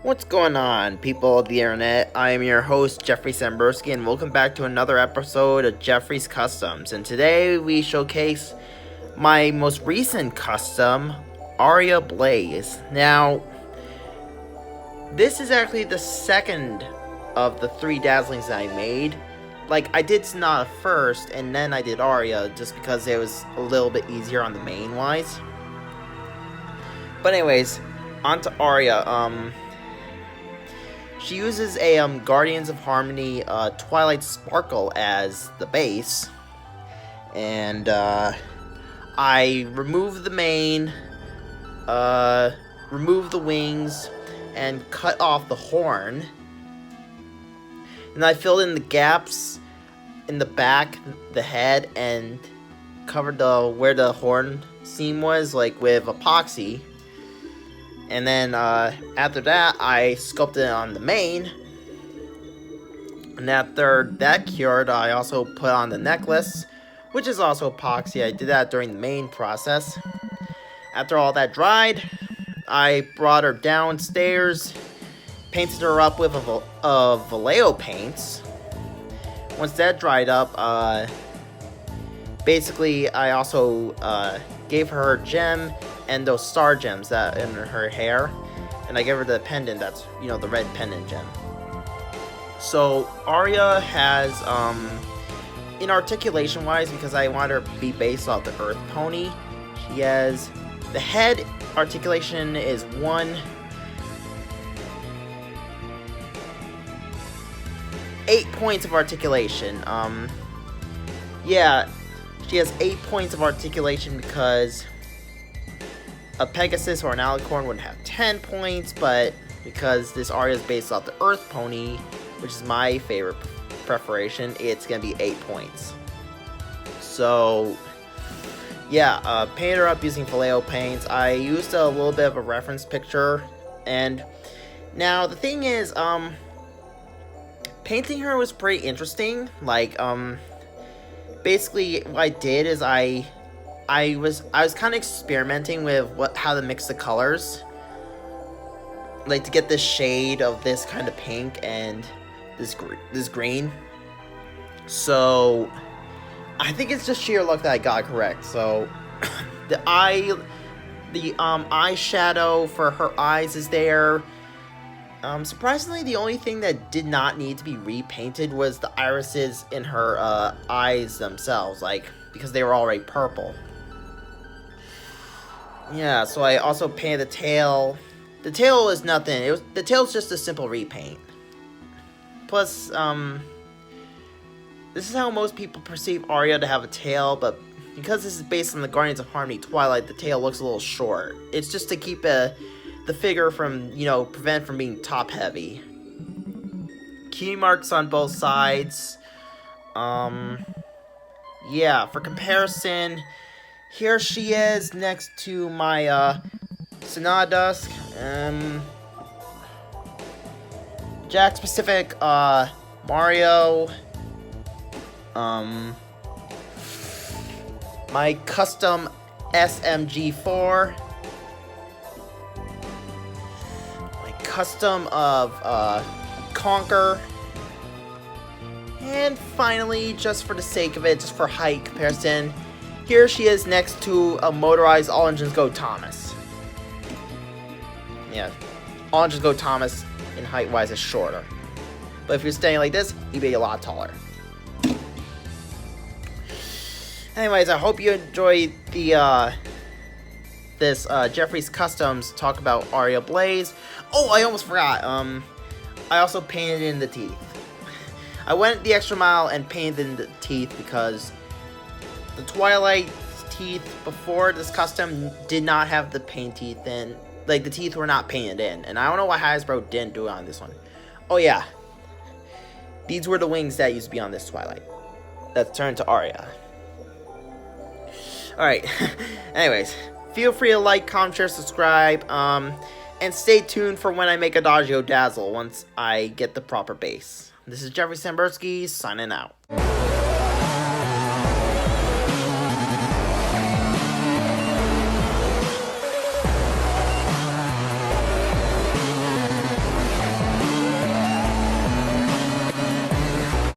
What's going on, people of the internet? I am your host, Geoffrey Sambursky, and welcome back to another episode of Geoffrey's Customs. And today we showcase my most recent custom, Aria Blaze. Now, this is actually the second of the three dazzlings that I made. Like, I did Sonata first, and then I did Aria, just because it was a little bit easier on the main-wise. But anyways, on to Aria. She uses a Guardians of Harmony Twilight Sparkle as the base. And I remove the mane, remove the wings, and cut off the horn. And I filled in the gaps in the back, the head, and covered where the horn seam was, like with epoxy. And then after that, I sculpted it on the mane. And after that cured, I also put on the necklace, which is also epoxy. I did that during the main process. After all that dried, I brought her downstairs, painted her up with a Vallejo paints. Once that dried up, basically I also gave her gem and those star gems that in her hair, and I gave her the pendant that's, the red pendant gem. So Aria has, in articulation wise, because I want her to be based off the Earth Pony, she has, the head articulation is 8 points of articulation. Yeah, she has 8 points of articulation because a Pegasus or an Alicorn would have 10 points, but because this Aria is based off the Earth Pony, which is my favorite preparation, it's gonna be 8 points. So, yeah, painted her up using Vallejo paints. I used a little bit of a reference picture, and now the thing is, painting her was pretty interesting. Like, basically what I did is I was kind of experimenting with how to mix the colors, like to get this shade of this kind of pink and this green. So I think it's just sheer luck that I got correct. So the eyeshadow for her eyes is there. Surprisingly, the only thing that did not need to be repainted was the irises in her eyes themselves, like, because they were already purple. Yeah, so I also painted the tail. The tail is nothing. The tail's just a simple repaint. Plus, this is how most people perceive Aria to have a tail, but because this is based on the Guardians of Harmony Twilight, the tail looks a little short. It's just to keep the figure from, prevent from being top heavy. Key marks on both sides. Yeah, for comparison, here she is next to my Sonata Dusk, Jack Specific Mario, my custom SMG4, my custom of Conquer, and finally, just for the sake of it, just for height comparison, here she is next to a motorized All Engines Go Thomas. Yeah, All Engines Go Thomas in height-wise is shorter. But if you're standing like this, you'd be a lot taller. Anyways, I hope you enjoyed the this Geoffrey's Customs talk about Aria Blaze. Oh, I almost forgot. I also painted in the teeth. I went the extra mile and painted in the teeth because the Twilight teeth before this custom did not have the paint teeth in. Like, the teeth were not painted in. And I don't know why Hasbro didn't do it on this one. Oh, yeah. These were the wings that used to be on this Twilight. Let's turn to Aria. Alright. Anyways, feel free to like, comment, share, subscribe. And stay tuned for when I make Adagio Dazzle once I get the proper base. This is Geoffrey Sambursky, signing out.